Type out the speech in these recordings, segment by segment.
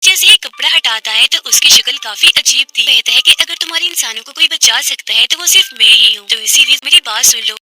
जैसे ही कपड़ा हटाता है तो उसकी शक्ल काफी अजीब थी। कहता है कि अगर तुम्हारे इंसानों को कोई बचा सकता है तो वो सिर्फ मैं ही हूँ। तो इसीलिए मेरी बात सुन लो।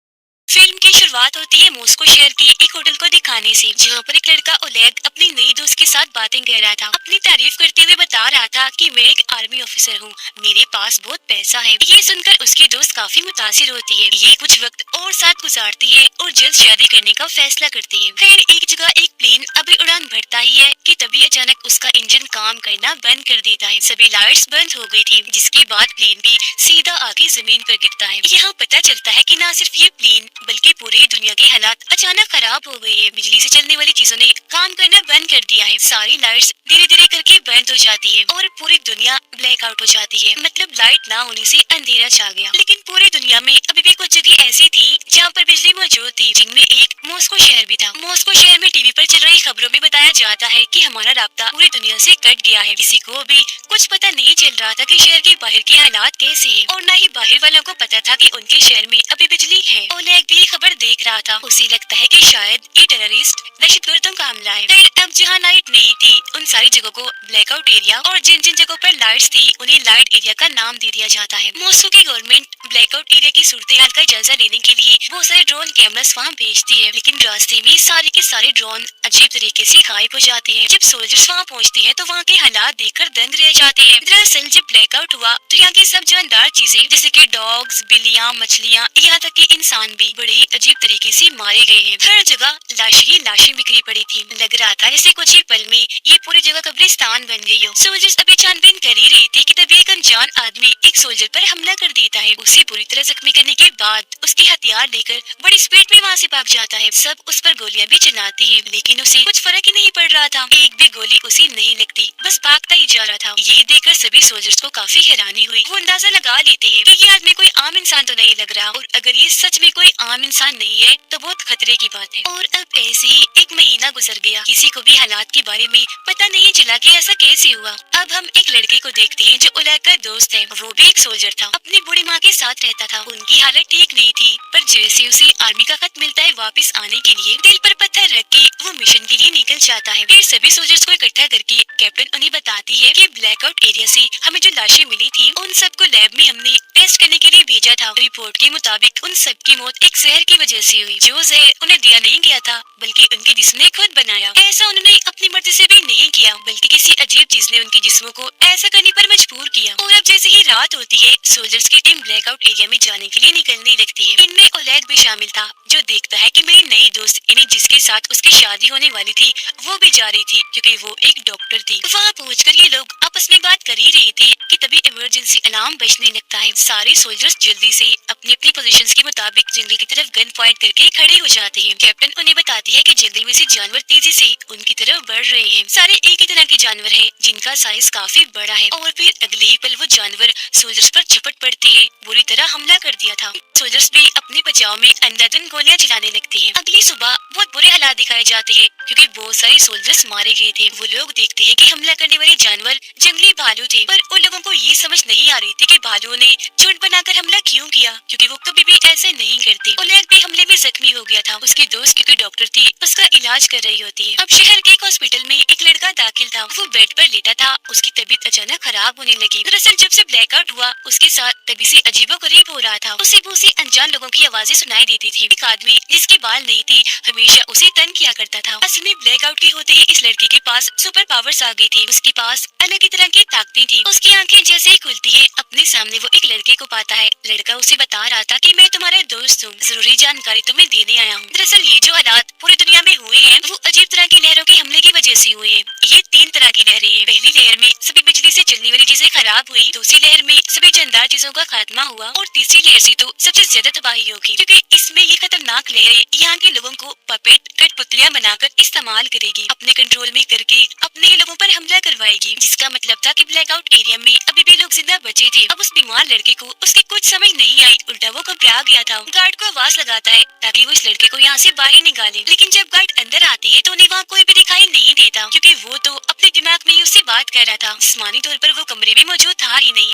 फिल्म की शुरुआत होती है मॉस्को शहर के एक होटल को दिखाने से, जहाँ पर एक लड़का ओलेग अपनी नई दोस्त के साथ बातें कर रहा था। अपनी तारीफ करते हुए बता रहा था कि मैं एक आर्मी ऑफिसर हूँ, मेरे पास बहुत पैसा है। ये सुनकर उसकी दोस्त काफी मुतासिर होती है। ये कुछ वक्त और साथ गुजारती है और जल्द शादी करने का फैसला करती है। खैर एक जगह एक प्लेन अभी उड़ान भरता ही है कि तभी अचानक उसका इंजन काम करना बंद कर देता है। सभी लाइट्स बंद हो गई थी, जिसके बाद प्लेन भी सीधा आके जमीन पर गिरता है। यहाँ पता चलता है कि न सिर्फ ये प्लेन बल्कि पूरी दुनिया के हालात अचानक खराब हो गए हैं। बिजली से चलने वाली चीजों ने काम करना बंद कर दिया है। सारी लाइट्स धीरे धीरे करके बंद हो जाती है और पूरी दुनिया ब्लैकआउट हो जाती है। मतलब लाइट ना होने से अंधेरा छा गया। लेकिन पूरी दुनिया में अभी भी कुछ जगह ऐसी थी जहाँ पर बिजली मौजूद थी, जिनमें एक मॉस्को शहर भी था। मॉस्को शहर में टीवी पर चल रही खबरों में बताया जाता है कि हमारा राब्ता पूरी दुनिया से कट गया है। किसी को भी कुछ पता नहीं चल रहा था कि शहर के बाहर के हालात कैसे हैं, और न ही बाहर वालों को पता था कि उनके शहर में अभी बिजली है। ओलेग भी खबर देख रहा था। उसे लगता है कि शायद ये टेररिस्ट दहशतगर्दों का हमला है। फिर अब जहाँ लाइट नहीं थी उन सारी जगहों को ब्लैकआउट एरिया, और जिन जिन जगहों पर लाइट्स थी उन्हें लाइट एरिया का नाम दे दिया जाता है। मॉस्को की गवर्नमेंट ब्लैकआउट एरिया की सूरत हाल का जायजा लेने के लिए बहुत सारे ड्रोन कैमरास वहाँ भेजती है, लेकिन रास्ते में सारे के सारे ड्रोन अजीब तरीके से गायब हो जाते हैं। जब सोल्जर्स वहाँ पहुँचते हैं तो वहाँ के हालात देखकर दंग रह जाते हैं। दरअसल जब ब्लैकआउट हुआ तो यहाँ की सब जानदार चीजें जैसे कि डॉग्स, बिल्लियाँ, मछलियाँ, यहाँ तक कि इंसान भी बड़े अजीब तरीके से मारे गए हैं। हर जगह लाशें ही लाशें बिखरी पड़ी थी। लग रहा था जैसे कुछ ही पल में ये पूरी जगह कब्रिस्तान बन गई हो। सोल्जर्स अभी छानबीन कर ही रही थी कि तभी एक अनजान आदमी एक सोल्जर पर हमला कर देता है। उसे बुरी तरह जख्मी करने के बाद उसके हथियार लेकर बड़ी स्पीड में वहाँ से भाग जाता है। सब उस पर गोलियां भी चलाती है, लेकिन उसे कुछ फर्क ही नहीं पड़ रहा था। एक भी गोली उसे नहीं लगती, बस भागता ही जा रहा था। ये देखकर सभी सोल्जर्स को काफी हैरानी हुई। वो अंदाजा लगा लेते हैं कि ये आदमी कोई आम इंसान तो नहीं लग रहा, और अगर ये सच में कोई आम इंसान नहीं है तो बहुत खतरे की बात है। और अब ऐसे ही एक महीना गुजर गया। किसी को भी हालात के बारे में पता नहीं चला कि ऐसा कैसे हुआ। अब हम एक लड़के को देखते हैं जो ओलेग का दोस्त है। वो भी एक सोल्जर था, अपनी बूढ़ी माँ के साथ रहता था। उनकी हालत ठीक नहीं थी, पर जैसे उसे आर्मी का खत मिलता है वापस आने के लिए, दिल पर पत्थर रख के वो मिशन के लिए निकल जाता है। फिर सभी सोल्जर्स को इकट्ठा करके कैप्टन उन्हें बताती है कि ब्लैकआउट एरिया से हमें जो लाशें मिली थी उन सबको लैब में हमने टेस्ट करने के लिए भेजा था। रिपोर्ट के मुताबिक उन सब की मौत एक जहर की वजह से हुई। जो जहर उन्हें दिया नहीं गया था बल्कि उनके जिस्म ने खुद बनाया। ऐसा उन्होंने अपनी मर्जी से भी नहीं किया, बल्कि किसी अजीब चीज ने उनके जिस्मों को ऐसा करने पर मजबूर किया। और अब जैसे ही रात होती है सोल्जर्स की टीम ब्लैकआउट एरिया में जाने के लिए निकलने लगती है। इनमें ओलेग भी शामिल था, जो देखता है कि मेरी नई दोस्त यानी जिसके साथ उसकी शादी होने वाली थी वो भी जा रही थी, क्योंकि वो एक डॉक्टर थी। वहाँ पहुंचकर ये लोग आपस में बात कर ही रहे थे कि तभी इमरजेंसी अलार्म बजने लगता है। सारे सोल्जर्स जल्दी से अपनी अपनी पोजीशंस के मुताबिक जंगल की तरफ गन पॉइंट करके खड़े हो जाते हैं। कैप्टन उन्हें बताती है कि जंगल में से जानवर तेजी से उनकी तरफ बढ़ रहे हैं। सारे एक ही तरह के जानवर हैं, जिनका साइज काफी बड़ा है। और फिर अगले ही पल वो जानवर सोल्जर्स पर झपट पड़ते हैं। बुरी तरह हमला कर दिया था। सोल्जर्स भी अपने बचाव में अंधाधुंध गोलियां चलाने लगते हैं। अगली सुबह बहुत बुरे हालात दिखाए जाते हैं, क्योंकि बहुत सारे सोल्जर्स मारे गए थे। वो लोग देखते हैं कि हमला करने वाले जानवर जंगली भालू थे, पर उन लोगों को ये समझ नहीं आ रही थी कि भालुओं ने झुंड बनाकर हमला क्यों किया, क्योंकि वो कभी भी ऐसे नहीं करते। ओलेग भी हमले में जख्मी हो गया था। उसकी दोस्त क्योंकि डॉक्टर थी उसका इलाज कर रही होती है। अब शहर के एक हॉस्पिटल में एक लड़का दाखिल था। वो बेड पर लेटा था। उसकी तबीयत अचानक खराब होने लगी। दरअसल जब से ब्लैकआउट हुआ उसके साथ तभी से अजीबोगरीब हो रहा था। उसे बहुत सी अनजान लोगों की आवाजें सुनाई देती थी। एक आदमी जिसके बाल नहीं थे हमेशा उसे तंग किया करता था। असल में ब्लैकआउट के होते ही इस लड़के के पास सुपर पावर्स आ गई थी। उसके पास अलग ही तरह की ताकतें थी। उसकी आंखें जैसे ही खुलती है अपने सामने वो एक लड़के को पाता है। लड़का उसे बता रहा था कि मैं तुम्हारा दोस्त हूँ, जरूरी जानकारी तुम्हें देने आया हूँ। दरअसल ये जो हालात पूरी दुनिया में हुए हैं वो अजीब तरह की लहरों के हमले की वजह से हुए हैं। ये 3 तरह की लहरें हैं। पहली लहर में सभी बिजली से चलने वाली चीजें खराब हुई, दूसरी लहर में सभी जानदार चीजों का खात्मा हुआ, और तीसरी लहर से तो सबसे ज्यादा तबाही होगी, क्योंकि इसमें ये खतरनाक लहरें यहाँ के लोगों को पपेट कठपुतलियां बनाकर इस्तेमाल करेगी। अपने कंट्रोल में करके अपने लोगों पर हमला करवाएगी, जिसका मतलब था कि ब्लैकआउट एरिया में अभी भी लोग जिंदा बचे थे। अब उस बीमार लड़के को उसकी कुछ समझ नहीं आई, उल्टा वो घबरा गया था। गार्ड को आवाज लगाता है ताकि वो इस लड़के को यहाँ से बाहर निकाले, लेकिन जब गार्ड अंदर आती है तो उन्हें वहाँ कोई भी दिखाई नहीं देता, क्योंकि वो तो अपने दिमाग में ही उससे बात कर रहा था। जिस्मानी तौर पर वो कमरे में मौजूद था ही नहीं।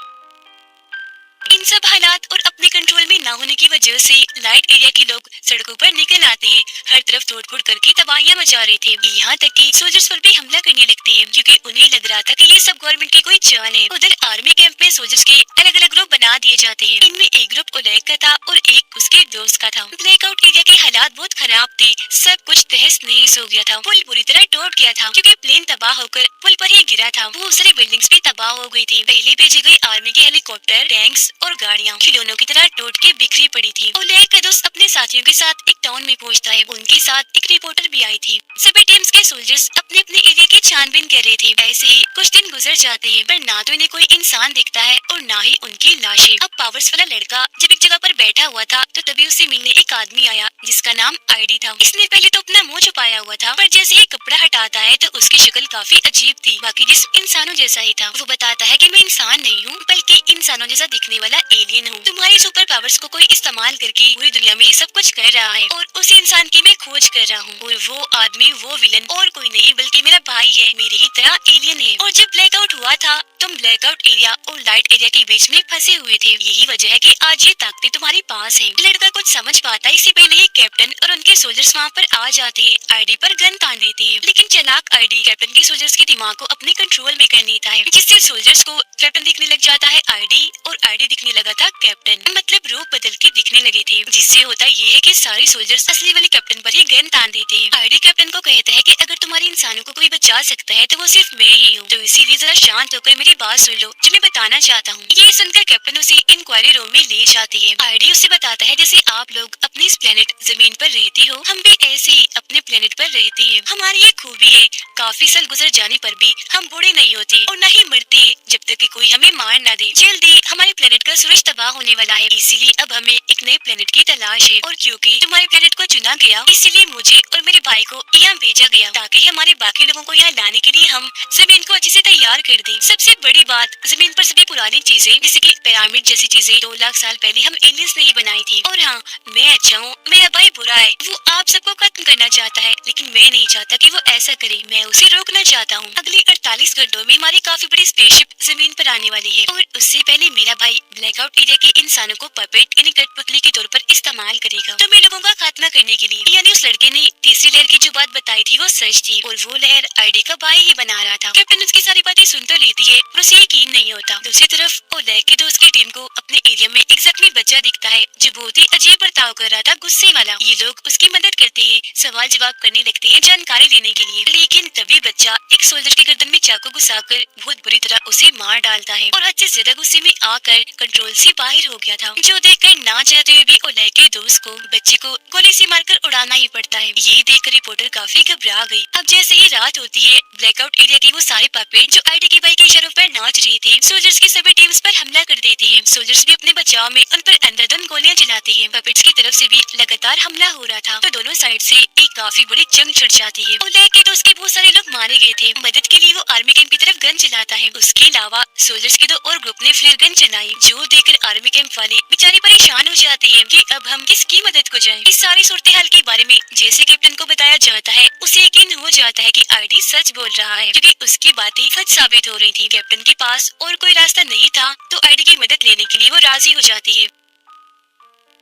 इन इन सब हालात और अपने कंट्रोल में ना होने की वजह से लाइट एरिया के लोग सड़कों पर निकल आते हैं, हर तरफ तोड़फोड़ करके तबाहियां मचा रहे थे। यहाँ तक कि सोल्जर्स पर भी हमला करने लगते हैं क्योंकि उन्हें लग रहा था कि ये सब गवर्नमेंट की कोई चाल है। उधर आर्मी कैंप में सोल्जर्स के अलग अलग ग्रुप बना दिए जाते हैं। इनमें एक ग्रुप उलैक का था और एक उसके दोस्त का था। ब्लैकआउट एरिया के हालात बहुत खराब थे, सब कुछ तहस नहस हो गया था। पुल पूरी तरह टूट गया था क्योंकि प्लेन तबाह होकर पुल पर ही गिरा था। बहुत सारी बिल्डिंग्स भी तबाह हो गई थी। पहले भेजी गई आर्मी के हेलीकॉप्टर, टैंक्स और गाड़ियाँ खिलौनों की तरह टूट के बिखरी पड़ी थी। उलैक का दोस्त अपने साथियों के साथ एक टाउन में पहुंचता है। उनके साथ एक रिपोर्टर भी आई थी। सभी टीम्स के सोल्जर्स अपने अपने एरिया की छानबीन कर रहे थे। ऐसे ही कुछ दिन गुजर जाते हैं पर ना तो इन्हें कोई इंसान दिखता है और ना ही उनकी लाशें। अब पावर्स वाला लड़का जब एक जगह पर बैठा हुआ था तो तभी उसे मिलने एक आदमी आया जिसका नाम आईडी था। इसने पहले तो अपना मुंह छुपाया हुआ था पर जैसे ही कपड़ा हटाता है तो उसकी शक्ल काफी अजीब थी, बाकी जिस इंसानों जैसा ही था। वो बताता है कि मैं इंसान नहीं हूँ बल्कि इंसानों जैसा दिखने वाला एलियन हूँ। तुम्हारी सुपर पावर्स को कोई इस्तेमाल करके पूरी दुनिया में सब कुछ कर रहा है और उस इंसान की मैं खोज कर रहा हूँ। और वो आदमी, वो विलन और कोई नहीं बल्कि मेरा भाई है, मेरे ही तरह एलियन है। और जब ब्लैकआउट हुआ था तुम ब्लैकआउट एरिया और लाइट एरिया के बीच में फंसे हुए थे। यही वजह है कि आज ये ताकतें तुम्हारे पास हैं। लड़का कुछ समझ पाता है इससे पहले ही कैप्टन और उनके सोल्जर्स वहाँ पर आ जाते हैं। आईडी पर गन तान देते हैं लेकिन चालाक आईडी कैप्टन के सोल्जर्स के दिमाग को अपने कंट्रोल में कर लेता है, जिससे सोल्जर्स को कैप्टन दिखने लग जाता है आईडी और आईडी दिखने लगा था कैप्टन। मतलब रूप बदल के दिखने लगे थे, जिससे होता ये है कि सारे सोल्जर्स असली वाले कैप्टन पर ही गन तान देते हैं। आईडी कैप्टन को कहता है कि अगर तुम्हारे इंसानों को कोई बचा सकता है तो वो सिर्फ मैं ही हूँ, तो इसीलिए जरा शांत होकर मेरी बात सुन लो जो मैं बताना चाहता हूँ। ये सुनकर कैप्टन उसे इंक्वायरी रूम में ले जाती है। आईडी उसे बताता है जैसे आप लोग अपनी इस प्लेनेट जमीन पर रहती हो, हम भी ऐसे ही अपने प्लेनेट पर रहते हैं। हमारी ये खूबी है, काफी साल गुजर जाने पर भी हम बूढ़े नहीं होते और न ही मरते जब तक कि कोई हमें मार न दे। जल्दी हमारे प्लेनेट का सूरज तबाह होने वाला है, इसीलिए अब हमें एक नए प्लेनेट की तलाश है। और क्योंकि तुम्हारे प्लेनेट को चुना गया इसीलिए मुझे और मेरे भाई को यहाँ भेजा गया ताकि हमारे बाकी लोगों को यहाँ लाने के लिए हम जमीन को अच्छे से तैयार कर दें। सबसे बड़ी बात, जमीन पर सभी पुरानी चीजें जैसे कि पिरामिड जैसी चीजें 2 लाख साल पहले हम एलियंस ने ही बनाई थी। और हाँ, मैं अच्छा हूँ, मेरा भाई बुरा है, वो आप सबको खत्म करना चाहता है लेकिन मैं नहीं चाहता कि वो ऐसा करे, मैं उसे रोकना चाहता हूँ। अगले 48 घंटों में हमारी काफी बड़ी स्पेसशिप जमीन पर आने वाली है और उससे पहले मेरा भाई ब्लैकआउट एरिया के इंसानों को पपेट यानी कठपुतली के तौर पर इस्तेमाल करेगा तो मैं लोगों का खात्मा करने के लिए। यानी उस लड़के ने तीसरी लहर की जो बात बताई थी वो सच थी और वो लहर आईडी का भाई ही बना रहा था। कैप्टन उसकी सारी बातें सुन तो लेती है पर उसे यकीन नहीं होता। दूसरी तरफ ओलैक के दोस्त की टीम को अपने एरिया में एक जख्मी बच्चा दिखता है जो बहुत ही अजीब बर्ताव कर रहा था, गुस्से वाला। ये लोग उसकी मदद करते हैं, सवाल जवाब करने लगते हैं जानकारी लेने के लिए। लेकिन तभी बच्चा एक सोल्जर की गर्दन में चाकू घुसाकर बहुत बुरी तरह उसे मार डालता है और हद से ज्यादा गुस्से में आकर कंट्रोल से बाहर हो गया था, जो देखकर ना चाहते हुए भी ओलैक के दोस्त को बच्चे को गोली से मारकर उड़ाना ही पड़ता है। ये देखकर रिपोर्टर काफी घबरा गई। अब जैसे ही रात होती है ब्लैकआउट एरिया के वो सारे पपेट जो आईडी के भाई के इशारों पर नाच रही थी सोल्जर्स की सभी टीम्स पर हमला कर देते हैं। सोल्जर्स भी अपने बचाव में उन पर अंधाधुंध गोलियां चलाते हैं। पपेट्स की तरफ से भी लगातार हमला हो रहा था तो दोनों साइड से एक काफी बड़ी जंग छिड़ जाती है। ओलैक के दोस्त के बहुत सारे लोग मारे गए थे। मदद के लिए वो आर्मी कैंप की तरफ गन चलाता है। उसके अलावा सोल्जर्स के 2 और ग्रुप ने फ्लेयर गन चलाई, जो देखकर आर्मी कैंप वाले बेचारे परेशान हो जाते हैं कि अब हम किसकी मदद को जाएं। इस सारी सूरत हाल के बारे में जैसे कैप्टन को बताया जाता है उसे यकीन हो जाता है कि आईडी सच बोल रहा है क्योंकि उसकी बातें सच साबित हो रही थी। कैप्टन के पास और कोई रास्ता नहीं था तो आईडी की मदद लेने के लिए वो राजी हो जाती है।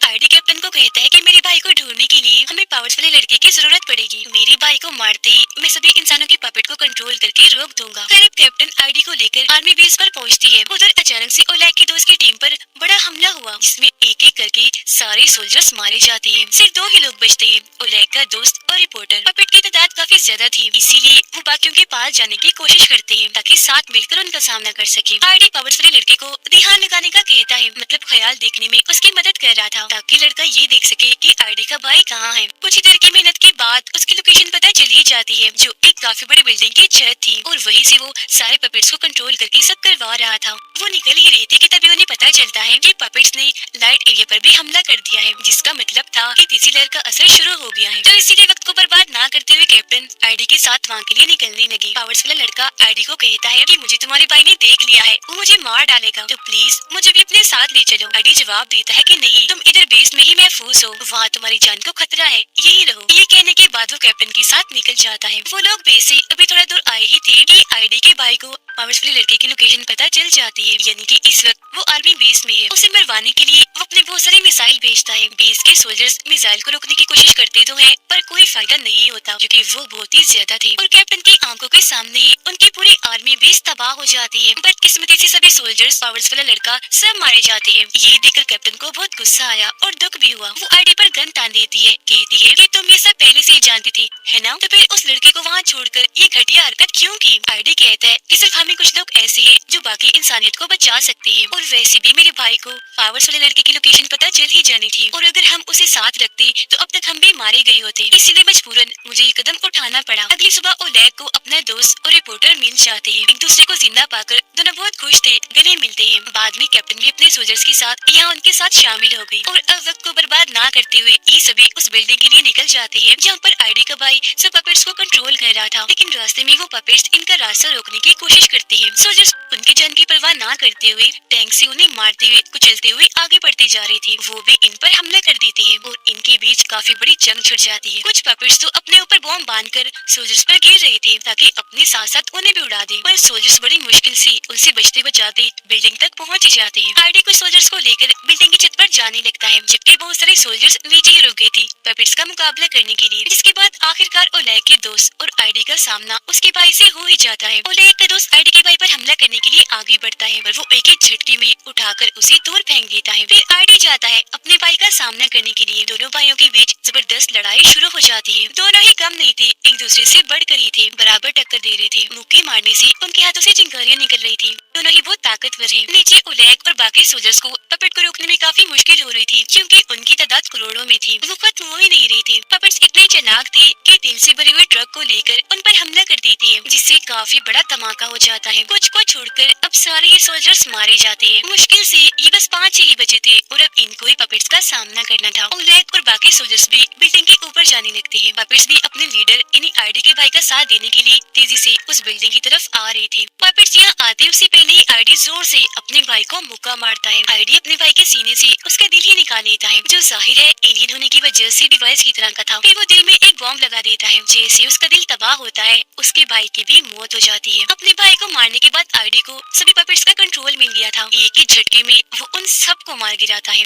आईडी कैप्टन को कहता है कि मेरे भाई को ढूंढने के लिए हमें पावर्स वाले लड़के की जरूरत पड़ेगी। मेरे भाई को मारते ही मैं सभी इंसानों के पपेट को कंट्रोल करके रोक दूंगा। करीब कैप्टन आईडी को लेकर आर्मी बेस पर पहुंचती है। उधर अचानक से ओलैक की दोस्त की टीम पर बड़ा हमला हुआ जिसमें एक एक करके सारे सोल्जर्स मारे जाते हैं। सिर्फ 2 ही लोग बचते हैं, ओलैक का दोस्त और रिपोर्टर। पपेट की तादाद काफी ज्यादा थी इसीलिए वो बाकियों के पास जाने की कोशिश करते हैं ताकि साथ मिलकर उनका सामना कर सके। आईडी पावर्स वाले लड़के को ध्यान लगाने का कहता है, मतलब ख्याल देखने में उसकी मदद कर रहा था ताकि लड़का ये देख सके कि आईडी का भाई कहाँ है। कुछ ही देर की मेहनत के बाद उसकी लोकेशन पता चल ही जाती है जो एक काफी बड़ी बिल्डिंग की छत थी और वहीं से वो सारे पपेट्स को कंट्रोल करके सब करवा रहा था। वो निकल ही रहे थे कि तभी उन्हें पता चलता है कि पपेट्स ने लाइट एरिया पर भी हमला कर दिया है, जिसका मतलब था कि तीसरी लहर का असर शुरू हो गया है। तो इसीलिए वक्त को बर्बाद ना करते हुए कैप्टन आईडी के साथ वहाँ के लिए निकलने लगी। पावर्स वाला लड़का आईडी को कहता है कि मुझे तुम्हारे भाई ने देख लिया है, वो मुझे मार डालेगा, तो प्लीज मुझे भी अपने साथ ले चलो। आईडी जवाब देता है कि नहीं, तुम इधर बेस में ही महफूज हो, वहाँ तुम्हारी जान को खतरा है, यही रहो। ये कहने के बाद वो कैप्टन के साथ निकल जाता है। वो लोग बेस से अभी थोड़ा दूर आए ही थे कि आईडी के भाई को पावर्स वाले लड़के की लोकेशन पता चल जाती है, यानी कि इस वक्त वो आर्मी बेस में है। उसे मरवाने के लिए वो अपने बहुत सारे मिसाइल भेजता है। बेस के सोल्जर्स मिसाइल को रोकने की कोशिश करते तो हैं, पर कोई फायदा नहीं होता क्योंकि वो बहुत ही ज्यादा थे और कैप्टन की आंखों के सामने ही उनकी पूरी आर्मी बेस तबाह हो जाती है। बदकिस्मती से सभी सोल्जर्स पावर्स वाला लड़का सब मारे जाते हैं। ये देखकर कैप्टन को बहुत गुस्सा आया और दुख भी हुआ। वो आईडी पर गन तान देती है, कहती है कि तुम ये सब पहले से ही जानती थी, है ना? तो फिर उस लड़के को वहाँ छोड़कर ये घटिया हरकत क्यों की? आईडी कहता है कि सिर्फ हमें कुछ लोग ऐसे हैं जो बाकी इंसानियत को बचा सकते हैं, और वैसे भी मेरे भाई को पावर्स वाले लड़के की लोकेशन पता चल ही जानी थी, और अगर हम उसे साथ रखते तो अब तक हम भी मारे गए होते। इसलिए मजबूरन मुझे ये कदम उठाना पड़ा। अगली सुबह ओलेग को अपना दोस्त और रिपोर्टर मिल जाते हैं। एक दूसरे को जिंदा पाकर दोनों बहुत खुश थे, गले मिलते हैं। बाद में कैप्टन भी अपने सोल्जर्स के साथ यहाँ उनके साथ शामिल हो गई और अब वक्त को बर्बाद ना करते हुए ये सभी उस बिल्डिंग के लिए निकल जाते हैं जहाँ पर आईडी का भाई सब पपेट्स को कंट्रोल कर रहा था, लेकिन रास्ते में वो पपेट्स इनका रास्ता रोकने की कोशिश करते हैं। सोल्जर्स उनकी जान की परवाह ना करते हुए टैंक से उन्हें मारते हुए कुचलते हुए आगे बढ़ते जा रहे थे। वो भी इन पर हमला कर देते हैं और इनके बीच काफी बड़ी जंग छिड़ जाती है। कुछ पपेट्स तो अपने ऊपर बॉम्ब बांधकर सोल्जर्स पर गिर रहे थे ताकि अपने साथ साथ उन्हें भी उड़ा दे, पर सोल्जर्स बड़ी मुश्किल से उनसे बचते बचाते बिल्डिंग तक पहुँच जाते हैं। आईडी कुछ सोल्जर्स को लेकर बिल्डिंग की छत पर जाने लगता है, जबकि बहुत सारे सोल्जर्स नीचे ही रुक गए थे पपेट्स का मुकाबला करने के लिए। जिसके बाद आखिरकार ओलेग के दोस्त और आईडी का सामना उसके भाई से हो ही जाता है। ओलेग का दोस्त आईडी के भाई पर हमला करने के लिए आगे बढ़ता है, पर वो एक ही झटके में उठाकर उसे दूर फेंक देता है। फिर आईडी जाता है अपने भाई का सामना करने के लिए। दोनों भाइयों के बीच जबरदस्त लड़ाई शुरू हो जाती है। दोनों ही कम नहीं थे, एक दूसरे से बढ़कर ही थे, बराबर टक्कर दे रहे थे। मुक्के मारने से उनके हाथों से चिंगारियां निकल रही थी। दोनों ही बहुत ताकतवर हैं। नीचे ओलेग और बाकी सोल्जर्स को पपेट को रोकने में काफी मुश्किल हो रही थी क्योंकि उनकी तादाद करोड़ों में थी। वो खत्म हो ही नहीं रही थी। पपेट्स इतने चालाक थे कि तेल से भरे हुए ट्रक को लेकर उन पर हमला कर देती है, जिससे काफी बड़ा धमाका हो जाता है। कुछ को छोड़कर अब सारे ये सोल्जर्स मारे जाते हैं। मुश्किल से ये बस 5 ही बचे थे और अब इनको ही पपेट्स का सामना करना था। ओलेग और बाकी सोल्जर्स भी बिल्डिंग के ऊपर जाने लगते हैं। पपेट्स भी अपने लीडर यानी आईडी के भाई का साथ देने के लिए तेजी से उस बिल्डिंग की तरफ आ रहे थे। पपेट्स यहाँ आते उससे पहले ही आईडी जोर से अपने भाई को मुक्का मारता है। आईडी अपने भाई के सीने से उसका दिल ही निकाल लेता है, जो जाहिर है एलियन होने की वजह से डिवाइस की तरह का था। फिर वो दिल में एक बॉम्ब लगा देता है। जैसे उसका दिल तबाह होता है, उसके भाई की भी मौत हो जाती है। अपने भाई को मारने के बाद आईडी को सभी पपेट्स का कंट्रोल मिल गया था। एक ही झटके में वो उन सबको मार गिराता है।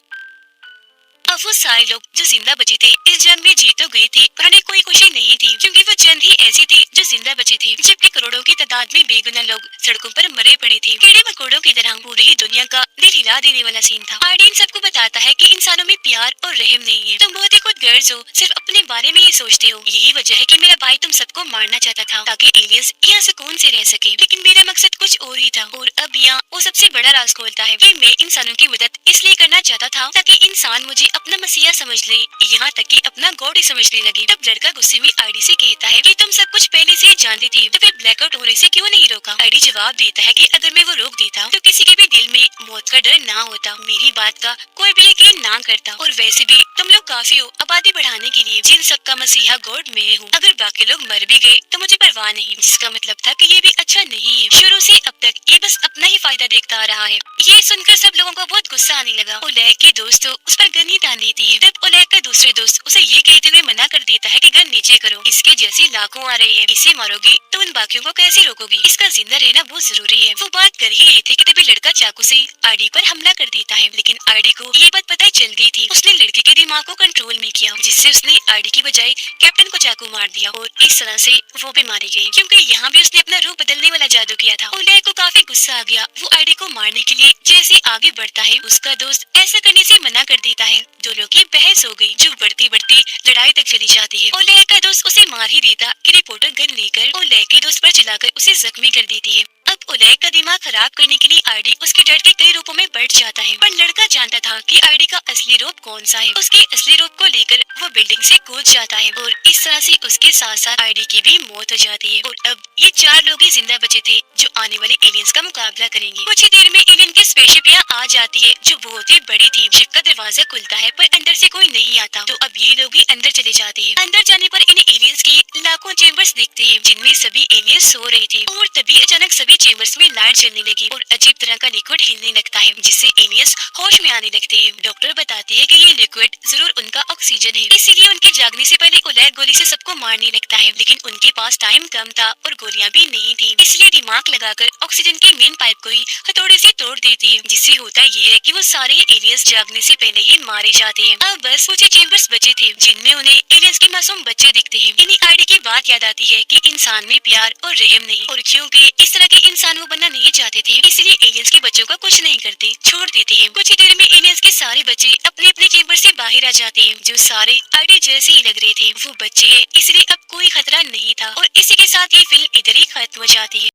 अब वो सारे लोग जो जिंदा बचे थे इस जंग में जीत तो गए थे, पर उन्हें कोई खुशी नहीं थी क्योंकि वो चंद ही ऐसे थे जो जिंदा बचे थे, जबकि करोड़ों की तादाद में बेगुनाह लोग सड़कों पर मरे पड़े थे। कीड़े मकोड़ों की तरह पूरी ही दुनिया का दिल हिला देने वाला सीन था। आईडी इन सबको बताता है कि इंसानों में प्यार और रहम नहीं है। तुम बहुत ही खुदगर्ज हो, सिर्फ अपने बारे में ही सोचते हो। यही वजह है कि मेरा भाई तुम सबको मारना चाहता था ताकि एलियंस यहाँ सुकून से रह सके, लेकिन मेरा मकसद कुछ और ही था। और अब यहाँ वो सबसे बड़ा राज खोलता है कि मैं इंसानों की मदद इसलिए करना चाहता था ताकि इंसान मुझे अपना मसीहा समझ ले, यहाँ तक कि अपना गॉड ही समझने लगे। तब लड़का गुस्से में आईडी से कहता है कि तुम सब कुछ पहले से ही जानती थी, तो फिर ब्लैकआउट होने से क्यों नहीं रोका? आईडी जवाब देता है कि अगर मैं वो रोक देता तो किसी के भी दिल में मौत का डर ना होता, मेरी बात का कोई भी यकीन ना करता, और वैसे भी तुम लोग काफी हो आबादी बढ़ाने के लिए, जिन सबका मसीहा गॉड मैं हूँ। अगर बाकी लोग मर भी गए तो मुझे परवाह नहीं, जिसका मतलब था कि ये भी अच्छा नहीं है। शुरू से अब तक ये बस अपना ही फायदा देखता आ रहा है। ये सुनकर सब लोगों को बहुत गुस्सा आने लगा। ओलेग की दोस्त उस पर गन ही तान देती है। तब ओलेग का दूसरे दोस्त उसे ये कहते हुए मना कर देता है कि गन नीचे करो, इसके जैसे लाखों आ रहे हैं, इसे मारोगी तो उन बाकियों को कैसे रोकोगी? इसका जिंदा रहना बहुत जरूरी है। वो बात कर ही रही थी कि तभी लड़का चाकू से आईडी पर हमला कर देता है, लेकिन आईडी को ये बात पता चल गई थी। उसने लड़के के दिमाग को कंट्रोल में किया, जिससे उसने आईडी की बजाय कैप्टन को चाकू मार दिया, और इस तरह से वो भी मारी गई क्योंकि यहाँ भी उसने अपना रूप बदलने वाला जादू किया था। ओलेग को काफी गुस्सा आ गया। वो आईडी को मारने के लिए जैसे आगे बढ़ता है, उसका दोस्त ऐसा करने से मना कर देता है। दोनों की बहस हो गई जो बढ़ती बढ़ती लड़ाई तक चली जाती है। ओलेग का दोस्त उसे मार ही देता कि रिपोर्टर गन लेकर ओलेग के दोस्त पर चलाकर उसे जख्मी कर देती है। अब ओलेग का दिमाग खराब करने के लिए आईडी उसके डर के कई रूपों में बढ़ जाता है, पर लड़का जानता था कि आईडी का असली रूप कौन सा है। उसके असली रूप को लेकर वो बिल्डिंग से कूद जाता है और इस तरह से उसके साथ साथ आईडी की भी मौत हो जाती है। और अब ये 4 लोग ही जिंदा बचे थे जो आने वाले एलियंस का मुकाबला मुकाबला करेंगे। कुछ ही देर में एलियन की स्पेसशिप यहाँ आ जाती है जो बहुत ही बड़ी थी। शिप का दरवाजा खुलता है पर अंदर से कोई नहीं आता, तो अब ये लोग ही अंदर चले जाते हैं। अंदर जाने पर इन्हें एलियंस के लाखों चेम्बर्स दिखते हैं जिनमें सभी एलियंस सो रहे थे। और तभी अचानक सभी चेम्बर्स में लाइट जलने लगी और अजीब तरह का लिक्विड हिलने लगता है जिससे एलियंस होश में आने लगते हैं। डॉक्टर बताती है कि ये लिक्विड जरूर उनका ऑक्सीजन है, इसीलिए उनके जागने से पहले उलैर गोली से सबको मारने लगता है। लेकिन उनके पास टाइम कम था और गोलियां भी नहीं थी, इसलिए दिमाग लगाकर ऑक्सीजन की मेन पाइप को ही हथौड़े से तोड़ देती है। जिससे होता ये है कि वो सारे एलियंस जागने से पहले ही मारे जाते हैं। अब बस कुछ चेम्बर्स बचे थे जिनमें उन्हें एलियंस के मासूम बच्चे दिखते हैं। इन्हीं आईडी की बात याद आती है कि इंसान में प्यार और रहम नहीं, और क्योंकि इस तरह के इंसान वो बनना नहीं चाहते थे इसलिए एलियंस के बच्चों को कुछ नहीं करते, छोड़ देते हैं। कुछ ही देर में एलियंस के सारे बच्चे अपने अपने चेम्बर से बाहर आ जाते हैं जो सारे आईडी जैसे ही लग रहे थे। वो बच्चे हैं इसलिए अब कोई खतरा नहीं था। और इसी के साथ ये फिल्म इधर ही खत्म हो जाती है।